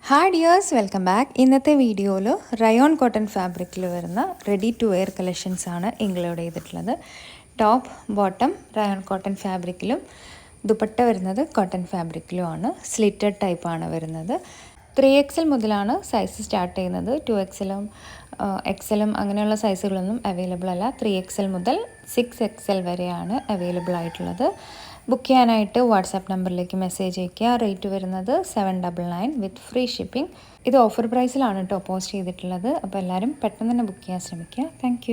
Hi dears, welcome back. ഇന്നത്തെ വീഡിയോയിൽ rayon cotton ഫാബ്രിക്കിൽ വരുന്ന റെഡി ടു വെയർ കളക്ഷൻസ് ആണ് ഇൻക്ലൂഡ് ചെയ്തിട്ടുള്ളത്. ടോപ്പ് ബോട്ടം റയോൺ കോട്ടൺ ഫാബ്രിക്കിലും ദുപ്പട്ട വരുന്നത് കോട്ടൺ ഫാബ്രിക്കിലുമാണ്. സ്ലിറ്റഡ് ടൈപ്പാണ് വരുന്നത്. 3XL മുതലാണ് സൈസ് സ്റ്റാർട്ട് ചെയ്യുന്നത്. 2XLും XLും അങ്ങനെയുള്ള സൈസുകളൊന്നും അവൈലബിൾ അല്ല. 3XL മുതൽ 6XL വരെയാണ് അവൈലബിൾ ആയിട്ടുള്ളത്. ബുക്ക് ചെയ്യാനായിട്ട് വാട്സാപ്പ് നമ്പറിലേക്ക് മെസ്സേജ് അയയ്ക്കുക. റേറ്റ് വരുന്നത് 799 വിത്ത് ഫ്രീ ഷിപ്പിംഗ്. ഇത് ഓഫർ പ്രൈസിലാണ് കേട്ടോ പോസ്റ്റ് ചെയ്തിട്ടുള്ളത്. അപ്പോൾ എല്ലാവരും പെട്ടെന്ന് തന്നെ ബുക്ക് ചെയ്യാൻ ശ്രമിക്കുക. താങ്ക്